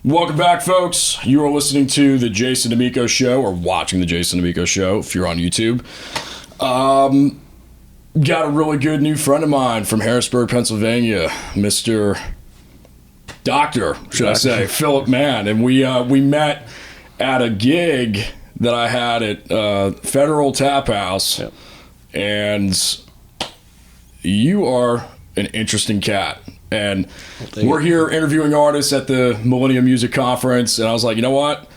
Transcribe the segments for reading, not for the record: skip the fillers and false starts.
Welcome back, folks. You are listening to the Jason Damico Show, or watching the Jason Damico Show if you're on YouTube. Got a really good new friend of mine from Harrisburg, Pennsylvania, Mr. Doctor, should I say, Philip Mann. And we met at a gig that I had at Federal Tap House. Yep. And you are an interesting cat. And we're here interviewing artists at the Millennium Music Conference, and I was like, you know what?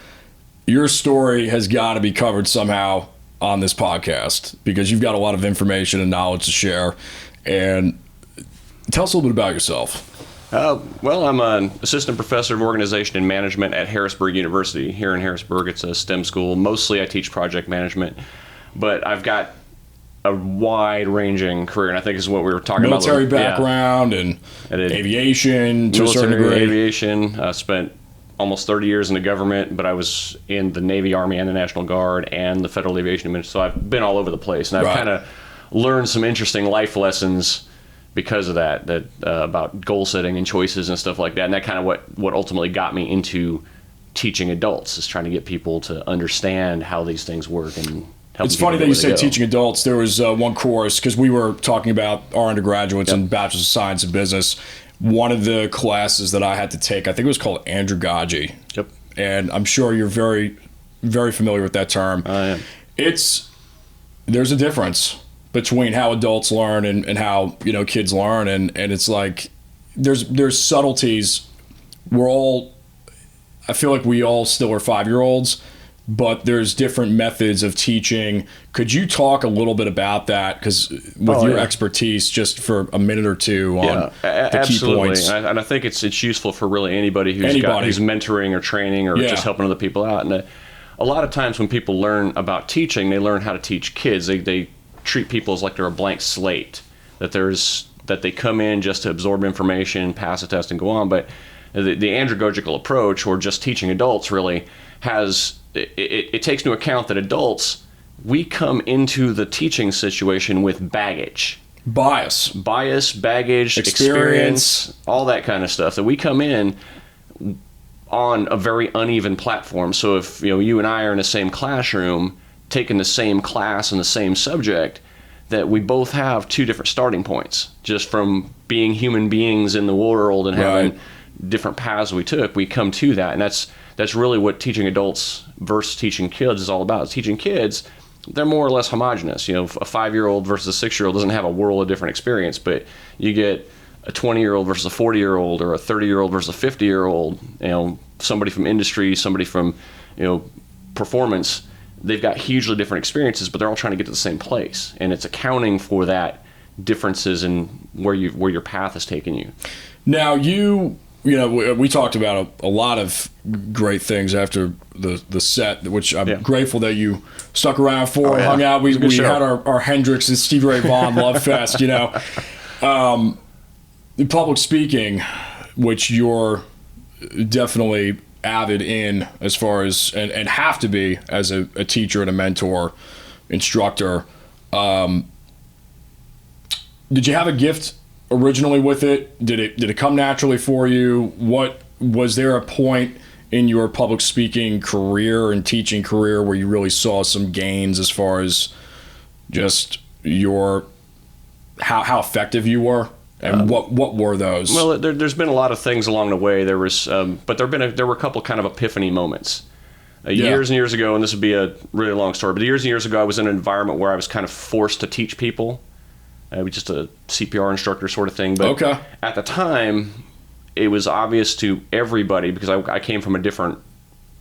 Your story has got to be covered somehow on this podcast because you've got a lot of information and knowledge to share. And tell us a little bit about yourself. Well, I'm an assistant professor of organization and management at Harrisburg University. Here in Harrisburg, it's a STEM school. Mostly I teach project management, but I've got a wide-ranging career, and I think is what we were talking about. Military background and aviation to a certain degree. Aviation. I spent almost 30 years in the government, but I was in the Navy, Army, and the National Guard, and the Federal Aviation Administration. So I've been all over the place, and I've kind of learned some interesting life lessons because of that about goal setting and choices and stuff like that. And that kind of what ultimately got me into teaching adults, is trying to get people to understand how these things work and it's funny that you say teaching adults. There was one course, because we were talking about our undergraduates and Bachelor's of Science in Business. One of the classes that I had to take, I think it was called andragogy. Yep. And I'm sure you're very, very familiar with that term. I am. There's a difference between how adults learn and how kids learn, and it's like there's subtleties. I feel like we all still are 5-year-olds. But there's different methods of teaching. Could you talk a little bit about that? Because with your expertise, just for a minute or two on the key points. And I think it's useful for really anybody who's mentoring or training or just helping other people out. And a lot of times when people learn about teaching, they learn how to teach kids. They treat people as like they're a blank slate, that they come in just to absorb information, pass a test, and go on. But the andragogical approach, or just teaching adults, really has it takes into account that adults, we come into the teaching situation with baggage. Bias, baggage, experience, all that kind of stuff. That we come in on a very uneven platform. So if you and I are in the same classroom, taking the same class and the same subject, that we both have two different starting points, just from being human beings in the world and having different paths we took. We come to that, and that's really what teaching adults versus teaching kids is all about. Teaching kids, they're more or less homogenous. A 5-year-old versus a 6-year-old doesn't have a world of different experience, but you get a 20-year-old versus a 40-year-old, or a 30-year-old versus a 50-year-old, somebody from industry, somebody from, performance. They've got hugely different experiences, but they're all trying to get to the same place. And it's accounting for that differences in where your path has taken you. Now, we talked about a lot of great things after the set, which I'm grateful that you stuck around for and hung out. We had our Hendrix and Stevie Ray Vaughan Love Fest, Public speaking, which you're definitely avid in as far as, and have to be as a teacher and a mentor, instructor. Did you have a gift originally with it? Did it come naturally for you? What was there a point in your public speaking career and teaching career where you really saw some gains as far as just how effective you were, and what were those? Well, there's been a lot of things along the way. There was, but there were a couple kind of epiphany moments. Years and years ago, and this would be a really long story, but years and years ago, I was in an environment where I was kind of forced to teach people. Just a CPR instructor sort of thing. But at the time, it was obvious to everybody, because I came from a different,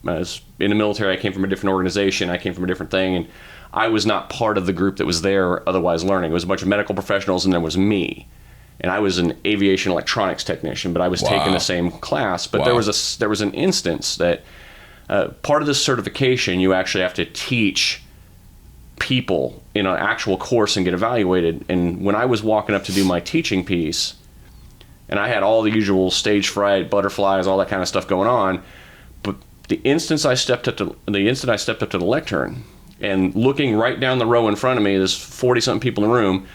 in the military, I came from a different organization, I came from a different thing, and I was not part of the group that was there otherwise learning. It was a bunch of medical professionals, and there was me. And I was an aviation electronics technician, but I was taking the same class. But there was an instance that part of this certification, you actually have to teach people in an actual course and get evaluated. And when I was walking up to do my teaching piece, and I had all the usual stage fright, butterflies, all that kind of stuff going on, but the instant I stepped up to the lectern, and looking right down the row in front of me, there's 40-something people in the room,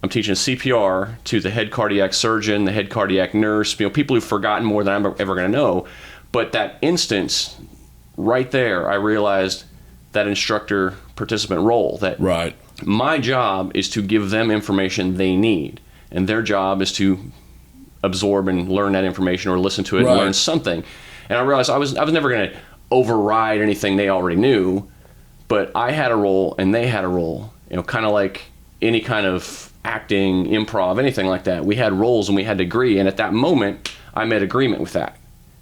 I'm teaching CPR to the head cardiac surgeon, the head cardiac nurse, people who've forgotten more than I'm ever going to know. But that instance right there, I realized that instructor participant role, that right. My job is to give them information they need, and their job is to absorb and learn that information or listen to it and learn something. And I realized I was never going to override anything they already knew, but I had a role and they had a role, kind of like any kind of acting, improv, anything like that. We had roles and we had to agree, and at that moment, I made agreement with that.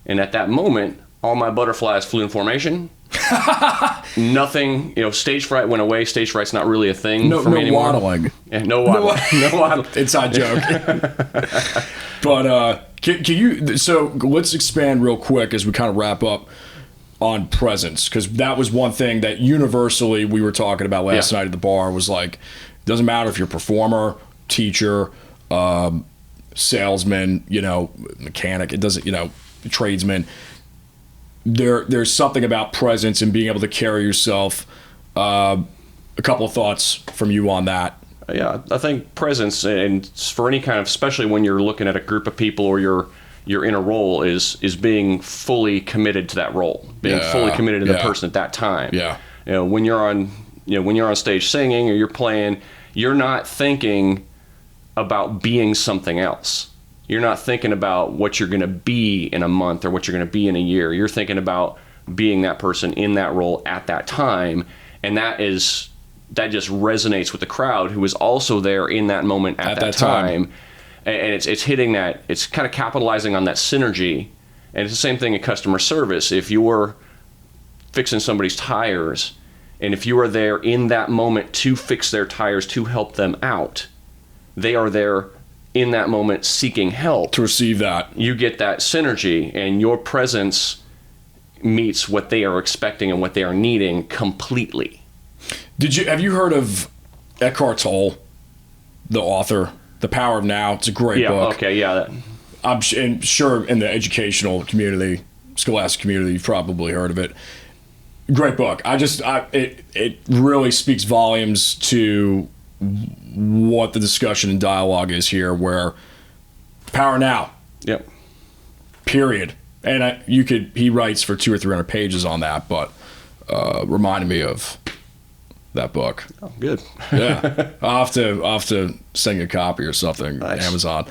And at that moment, all my butterflies flew in formation. Nothing, stage fright went away. Stage fright's not really a thing for me anymore. Waddling. Yeah, no waddling. No waddling. Inside joke. But can you, so let's expand real quick as we kind of wrap up on presence, because that was one thing that universally we were talking about last night at the bar, was like, it doesn't matter if you're a performer, teacher, salesman, mechanic, it doesn't, tradesman. There's something about presence and being able to carry yourself. A couple of thoughts from you on that. Yeah, I think presence, and for any kind of, especially when you're looking at a group of people or you're in a role, is being fully committed to that role, being fully committed to the person at that time. Yeah. When you're on stage singing or you're playing, you're not thinking about being something else. You're not thinking about what you're going to be in a month or what you're going to be in a year. You're thinking about being that person in that role at that time, and that just resonates with the crowd who is also there in that moment at that time. And it's hitting that, it's kind of capitalizing on that synergy. And it's the same thing in customer service. If you're fixing somebody's tires, and if you are there in that moment to fix their tires, to help them out, they are there in that moment seeking help. To receive that. You get that synergy, and your presence meets what they are expecting and what they are needing completely. Have you heard of Eckhart Tolle, the author, The Power of Now? It's a great book. Okay, yeah. I'm sure in the educational community, scholastic community, you've probably heard of it. Great book. It really speaks volumes to what the discussion and dialogue is here, where power now. Yep. Period. And he writes for 200 or 300 pages on that, but reminded me of that book. Oh, good. Yeah. I'll have to send you a copy or something. Nice. Amazon.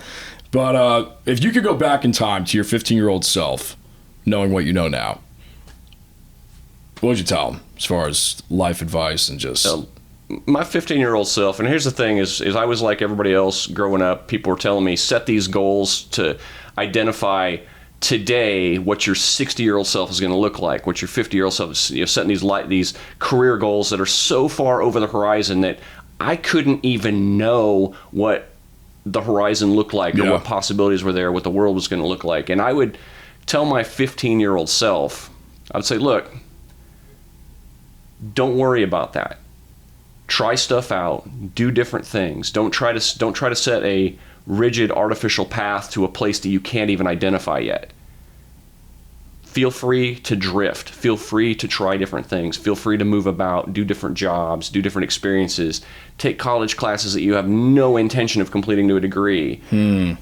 But if you could go back in time to your 15-year-old self, knowing what you know now, what would you tell him as far as life advice and just... My 15-year-old self, and here's the thing, is I was like everybody else growing up. People were telling me, set these goals to identify today what your 60-year-old self is going to look like, what your 50-year-old self is, setting these career goals that are so far over the horizon that I couldn't even know what the horizon looked like or what possibilities were there, what the world was going to look like. And I would tell my 15-year-old self, I would say, look, don't worry about that. Try stuff out, do different things. Don't try to set a rigid artificial path to a place that you can't even identify yet. Feel free to drift. Feel free to try different things. Feel free to move about, do different jobs, do different experiences. Take college classes that you have no intention of completing to a degree.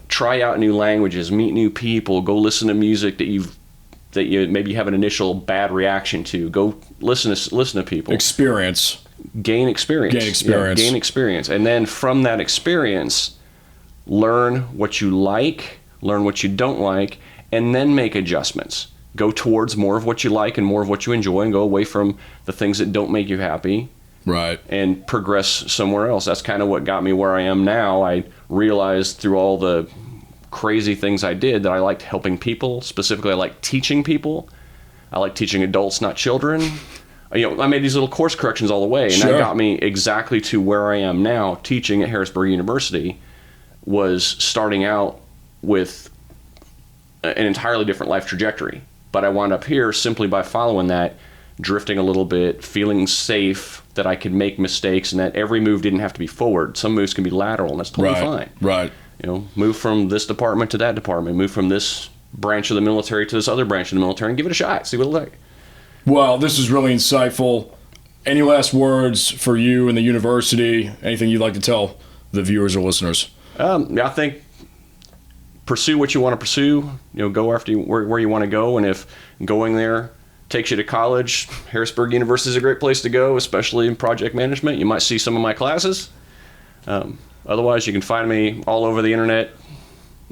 Try out new languages, meet new people, go listen to music that you maybe have an initial bad reaction to. Go listen to people. Experience. Gain experience. Gain experience. And then from that experience, learn what you like, learn what you don't like, and then make adjustments. Go towards more of what you like and more of what you enjoy, and go away from the things that don't make you happy. Right. And progress somewhere else. That's kind of what got me where I am now. I realized through all the crazy things I did that I liked helping people. Specifically, I like teaching people. I like teaching adults, not children. I made these little course corrections all the way, and that got me exactly to where I am now. Teaching at Harrisburg University was starting out with an entirely different life trajectory. But I wound up here simply by following that, drifting a little bit, feeling safe that I could make mistakes and that every move didn't have to be forward. Some moves can be lateral, and that's totally fine. Right. Move from this department to that department, move from this branch of the military to this other branch of the military, and give it a shot, see what it'll like. Well, this is really insightful. Any last words for you and the university? Anything you'd like to tell the viewers or listeners? I think pursue what you want to pursue. Go after where you want to go, and if going there takes you to college, Harrisburg University is a great place to go, especially in project management. You might see some of my classes. Otherwise, you can find me all over the internet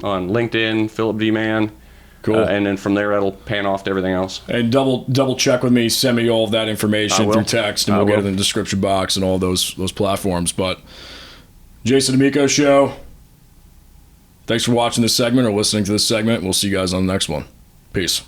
on LinkedIn, Philip D. Mann. Cool. And then from there, it'll pan off to everything else. And double check with me. Send me all of that information through text, and we'll get it in the description box and all those platforms. But Jason Damico Show. Thanks for watching this segment or listening to this segment. We'll see you guys on the next one. Peace.